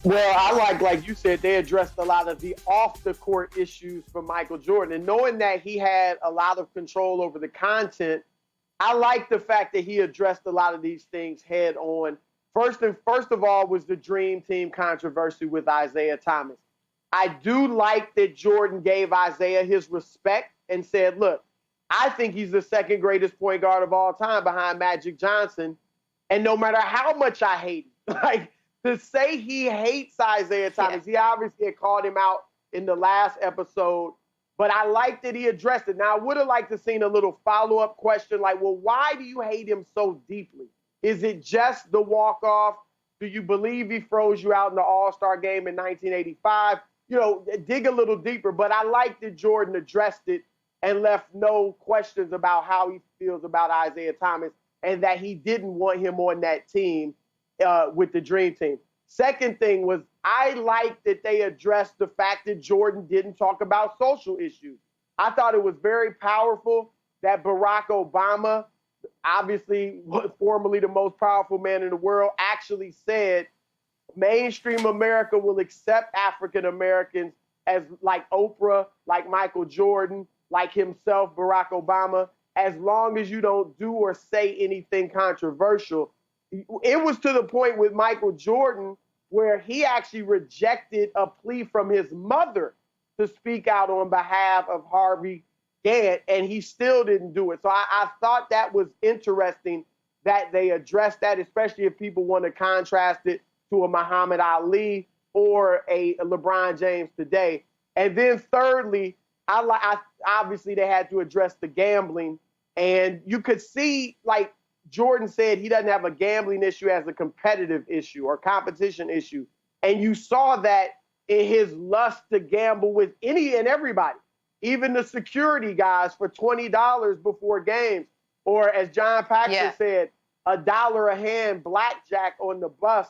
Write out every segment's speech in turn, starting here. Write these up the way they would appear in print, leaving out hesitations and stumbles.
Well, I like you said, they addressed a lot of the off-the-court issues for Michael Jordan. And knowing that he had a lot of control over the content, I like the fact that he addressed a lot of these things head on. First of all was the Dream Team controversy with Isiah Thomas. I do like that Jordan gave Isiah his respect and said, look, I think he's the second greatest point guard of all time behind Magic Johnson. And no matter how much I hate him, like, to say he hates Isiah Thomas, he obviously had called him out in the last episode, but I like that he addressed it. Now, I would have liked to seen a little follow-up question like, well, why do you hate him so deeply? Is it just the walk-off? Do you believe he froze you out in the All-Star game in 1985? You know, dig a little deeper. But I like that Jordan addressed it and left no questions about how he feels about Isiah Thomas and that he didn't want him on that team with the Dream Team. Second thing was, I like that they addressed the fact that Jordan didn't talk about social issues. I thought it was very powerful that Barack Obama, obviously formerly the most powerful man in the world, actually said mainstream America will accept African Americans as like Oprah, like Michael Jordan, like himself, Barack Obama, as long as you don't do or say anything controversial. It was to the point with Michael Jordan where he actually rejected a plea from his mother to speak out on behalf of Harvey Gantt, and he still didn't do it. So I thought that was interesting that they addressed that, especially if people want to contrast it to a Muhammad Ali or a LeBron James today. And then thirdly, obviously they had to address the gambling, and you could see, like, Jordan said he doesn't have a gambling issue as a competitive issue or competition issue. And you saw that in his lust to gamble with any and everybody, even the security guys for $20 before games. Or as John Paxson said, $1 a hand blackjack on the bus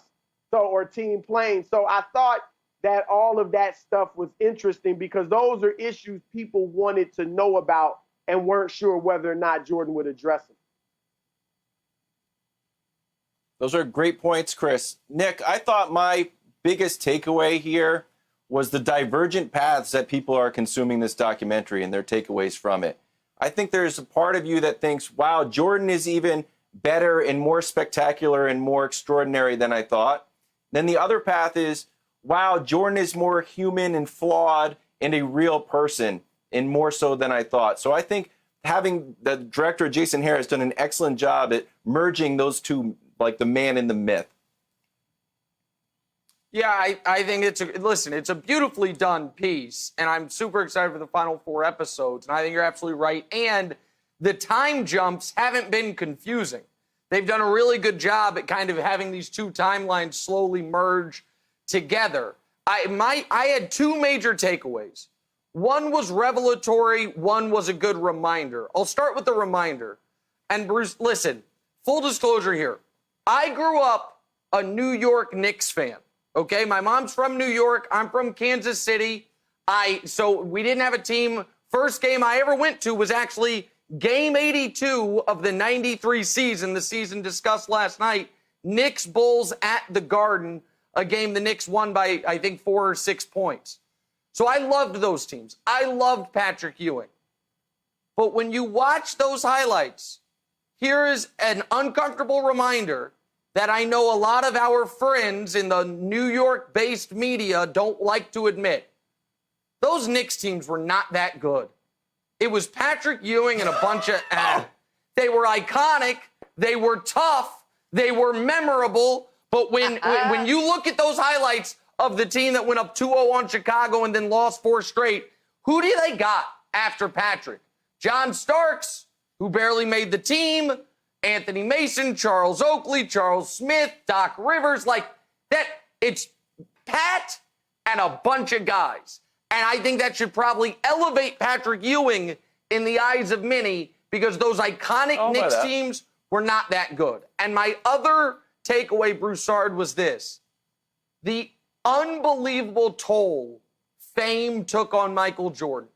or team plane. So I thought that all of that stuff was interesting because those are issues people wanted to know about and weren't sure whether or not Jordan would address them. Those are great points, Chris. Nick, I thought my biggest takeaway here was the divergent paths that people are consuming this documentary and their takeaways from it. I think there's a part of you that thinks, wow, Jordan is even better and more spectacular and more extraordinary than I thought. Then the other path is, wow, Jordan is more human and flawed and a real person and more so than I thought. So I think having the director, Jason Harris, done an excellent job at merging those two, like the man and the myth. Yeah, I think it's a beautifully done piece, and I'm super excited for the final 4 episodes, and I think you're absolutely right. And the time jumps haven't been confusing. They've done a really good job at kind of having these two timelines slowly merge together. I had 2 major takeaways. One was revelatory, one was a good reminder. I'll start with the reminder. And Bruce, listen, full disclosure here. I grew up a New York Knicks fan, okay? My mom's from New York. I'm from Kansas City. So we didn't have a team. First game I ever went to was actually game 82 of the 93 season, the season discussed last night. Knicks Bulls at the Garden, a game the Knicks won by, I think, 4 or 6 points. So I loved those teams. I loved Patrick Ewing. But when you watch those highlights, here is an uncomfortable reminder that I know a lot of our friends in the New York-based media don't like to admit. Those Knicks teams were not that good. It was Patrick Ewing and a bunch of... They were iconic. They were tough. They were memorable. But when you look at those highlights of the team that went up 2-0 on Chicago and then lost 4 straight, who do they got after Patrick? John Starks, who barely made the team, Anthony Mason, Charles Oakley, Charles Smith, Doc Rivers, like that. It's Pat and a bunch of guys. And I think that should probably elevate Patrick Ewing in the eyes of many because those iconic Knicks teams were not that good. And my other takeaway, Broussard, was this. The unbelievable toll fame took on Michael Jordan.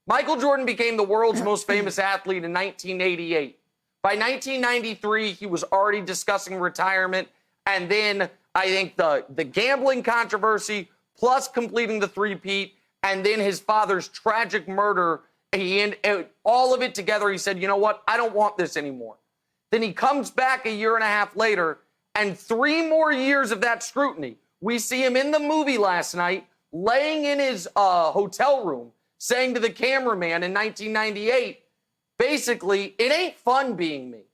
Michael Jordan became the world's most famous athlete in 1988. By 1993, he was already discussing retirement. And then I think the gambling controversy plus completing the three-peat and then his father's tragic murder, and all of it together, he said, you know what? I don't want this anymore. Then he comes back a year and a half later, and 3 more years of that scrutiny. We see him in the movie last night, laying in his hotel room, saying to the cameraman in 1998, basically, it ain't fun being me.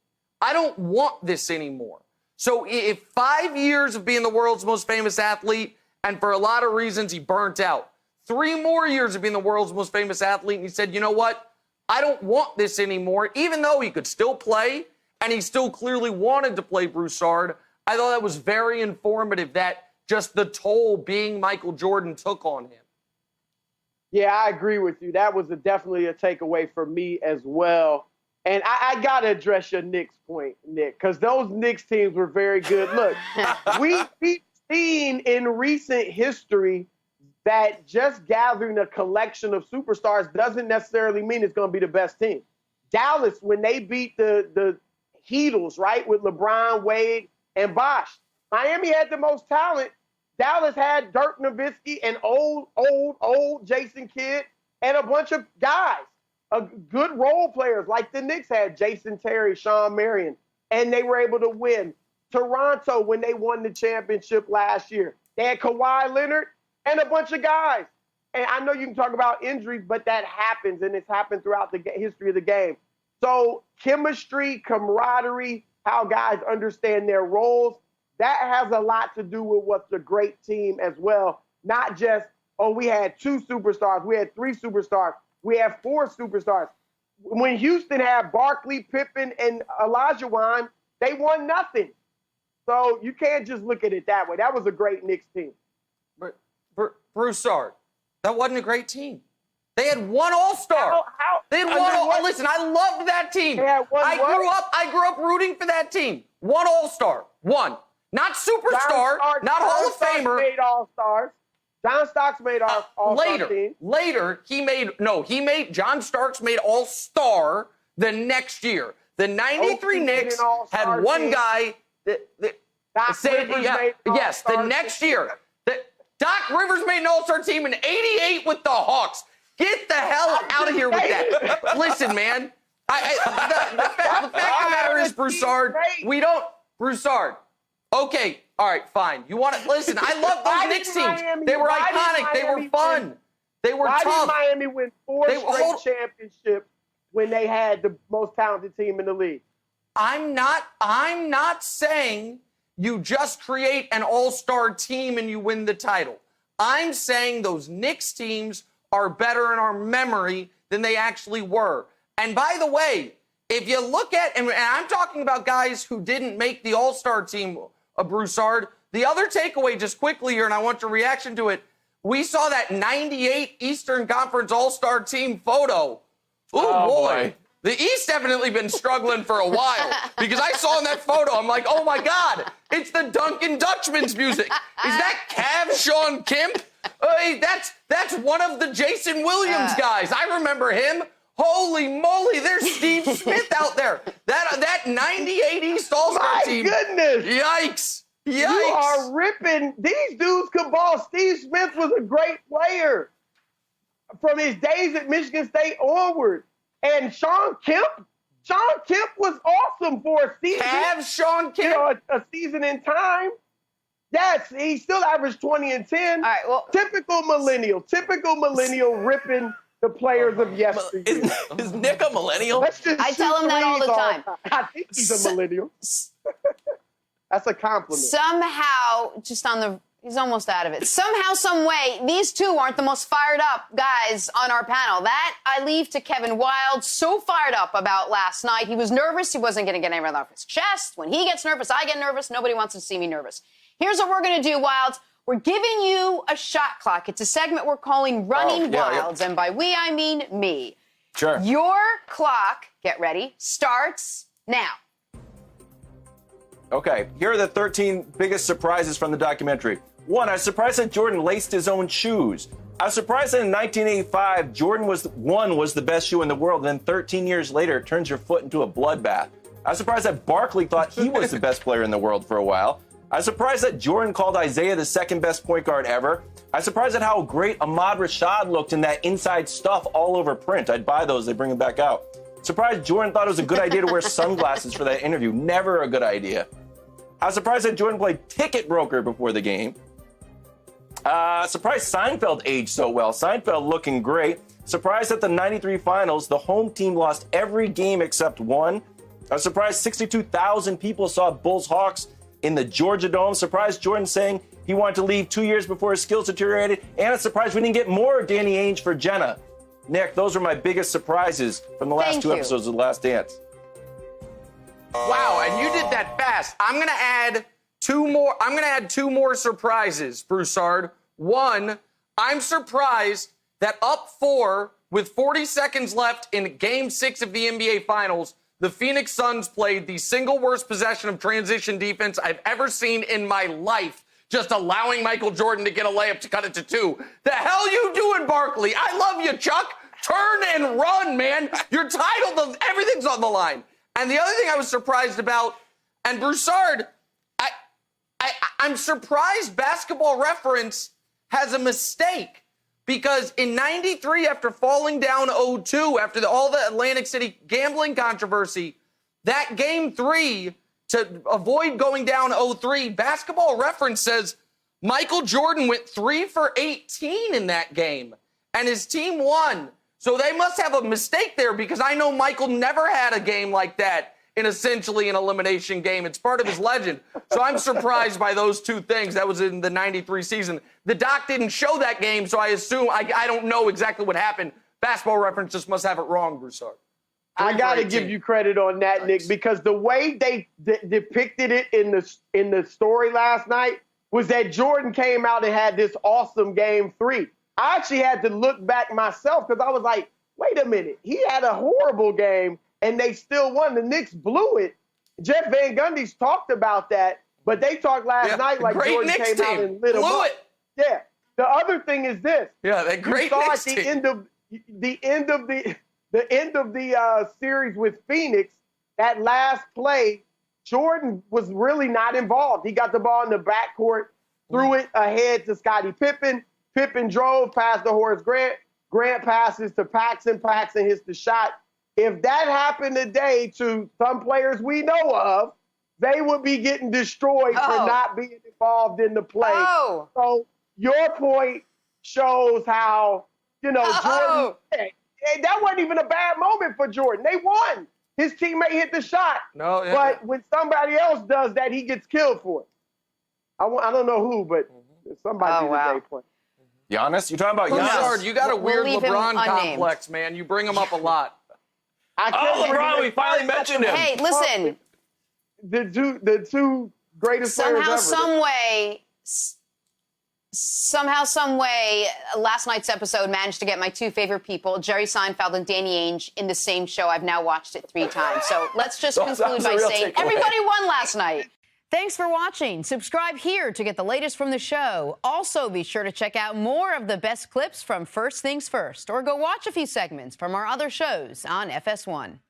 I don't want this anymore. So if 5 years of being the world's most famous athlete, and for a lot of reasons he burnt out, 3 more years of being the world's most famous athlete, and he said, you know what? I don't want this anymore, even though he could still play, and he still clearly wanted to play Broussard. I thought that was very informative, that just the toll being Michael Jordan took on him. Yeah, I agree with you. That was definitely a takeaway for me as well. And I got to address your Knicks point, Nick, because those Knicks teams were very good. Look, we've seen in recent history that just gathering a collection of superstars doesn't necessarily mean it's going to be the best team. Dallas, when they beat the Heatles, right, with LeBron, Wade, and Bosh, Miami had the most talent. Dallas had Dirk Nowitzki and old Jason Kidd and a bunch of guys, good role players like the Knicks had Jason Terry, Sean Marion, and they were able to win. Toronto, when they won the championship last year, they had Kawhi Leonard and a bunch of guys. And I know you can talk about injuries, but that happens, and it's happened throughout the history of the game. So chemistry, camaraderie, how guys understand their roles, that has a lot to do with what's a great team as well. Not just, oh, we had 2 superstars, we had 3 superstars, we had 4 superstars. When Houston had Barkley, Pippen, and Olajuwon, they won nothing. So you can't just look at it that way. That was a great Knicks team. But Broussard, that wasn't a great team. They had 1 All-Star. They had 1 Listen, I loved that team. I grew up rooting for that team. 1 All-Star. 1. Not superstar, not Hall of Famer. Made All-Stars. John Starks made All-Star team. Later, John Starks made All-Star the next year. The 93 Knicks had 1 guy that said, yes, the next year. Doc Rivers made an All-Star team in 88 with the Hawks. Get the hell out of here with that. Listen, man. The fact of the matter is, Broussard, Broussard. Okay, all right, fine. You want to listen? I love those Knicks teams. They were iconic. They were fun. They were tough. Why did Miami win 4 straight championships when they had the most talented team in the league? I'm not saying you just create an all-star team and you win the title. I'm saying those Knicks teams are better in our memory than they actually were. And by the way, if you look at, and I'm talking about guys who didn't make the all-star team, Broussard, the other takeaway just quickly here, and I want your reaction to it, we saw that 98 Eastern Conference all-star team photo. Ooh, boy. The East definitely been struggling for a while because I saw in that photo, I'm like, oh my God, it's the Duncan Dutchman's music. Is that Cav Sean Kemp? That's one of the Jason Williams guys. I remember him. Holy moly, there's Steve Smith out there. That 98 East All-Star team. My goodness. Yikes. You are ripping. These dudes could ball. Steve Smith was a great player from his days at Michigan State onward. And Sean Kemp was awesome for a season. Have Sean Kemp? You know, a season in time. Yes, he still averaged 20 and 10. All right, well, typical millennial ripping the players of yesteryear. Is Nick a millennial? I tell him that all the time. I think he's a millennial. That's a compliment. Somehow, he's almost out of it. Somehow, some way, these two aren't the most fired up guys on our panel. That I leave to Kevin Wildes, so fired up about last night. He was nervous. He wasn't going to get anything off his chest. When he gets nervous, I get nervous. Nobody wants to see me nervous. Here's what we're going to do, Wildes. We're giving you a shot clock. It's a segment we're calling Running Wildes, and by we, I mean me. Sure. Your clock, get ready, starts now. Okay, here are the 13 biggest surprises from the documentary. 1, I was surprised that Jordan laced his own shoes. I was surprised that in 1985, Jordan was the best shoe in the world, and then 13 years later, it turns your foot into a bloodbath. I was surprised that Barkley thought he was the best player in the world for a while. I was surprised that Jordan called Isiah the second best point guard ever. I was surprised at how great Ahmad Rashad looked in that inside stuff all over print. I'd buy those. They bring them back out. Surprised Jordan thought it was a good idea to wear sunglasses for that interview. Never a good idea. I was surprised that Jordan played ticket broker before the game. Surprised Seinfeld aged so well. Seinfeld looking great. Surprised at the 93 finals, the home team lost every game except one. I was surprised 62,000 people saw Bulls-Hawks in the Georgia Dome. Surprised Jordan saying he wanted to leave 2 years before his skills deteriorated. And a surprise we didn't get more Danny Ainge for Jenna. Nick, those were my biggest surprises from the last two episodes of The Last Dance. Wow, and you did that fast. I'm gonna add two more surprises, Broussard. One, I'm surprised that up 4 with 40 seconds left in Game 6 of the NBA Finals, the Phoenix Suns played the single worst possession of transition defense I've ever seen in my life, just allowing Michael Jordan to get a layup to cut it to 2. The hell you doing, Barkley? I love you, Chuck. Turn and run, man. Your title, everything's on the line. And the other thing I was surprised about, and Broussard, I'm surprised Basketball Reference has a mistake. Because in 93, after falling down 0-2, after all the Atlantic City gambling controversy, that Game 3, to avoid going down 0-3, Basketball Reference says Michael Jordan went 3 for 18 in that game, and his team won. So they must have a mistake there, because I know Michael never had a game like that in essentially an elimination game. It's part of his legend. So I'm surprised by those two things. That was in the 93 season. The doc didn't show that game, so I assume, I don't know exactly what happened. Basketball Reference just must have it wrong, Broussard. I got to give you credit on that, Nick, because the way they depicted it in the story last night was that Jordan came out and had this awesome Game 3. I actually had to look back myself because I was like, wait a minute. He had a horrible game, and they still won. The Knicks blew it. Jeff Van Gundy's talked about that, but they talked last night like Jordan Knicks came out and lit him up. Yeah. The other thing is this. Yeah, that great Knicks team. The end of the series with Phoenix, that last play, Jordan was really not involved. He got the ball in the backcourt, threw it ahead to Scottie Pippen. Pippen drove past to Horace Grant. Grant passes to Paxson. Paxson hits the shot. If that happened today to some players we know of, they would be getting destroyed for not being involved in the play. So your point shows how, Jordan, that wasn't even a bad moment for Jordan. They won. His teammate hit the shot. But when somebody else does that, he gets killed for it. I don't know who, but somebody today played. Giannis? You're talking about Giannis? Broussard, you got a weird LeBron complex, man. You bring him up a lot. LeBron, we finally mentioned him. Hey, listen. The two greatest players ever. Somehow, some way, last night's episode managed to get my two favorite people, Jerry Seinfeld and Danny Ainge, in the same show. I've now watched it 3 times. So let's just conclude by saying everybody won last night. Thanks for watching. Subscribe here to get the latest from the show. Also, be sure to check out more of the best clips from First Things First, or go watch a few segments from our other shows on FS1.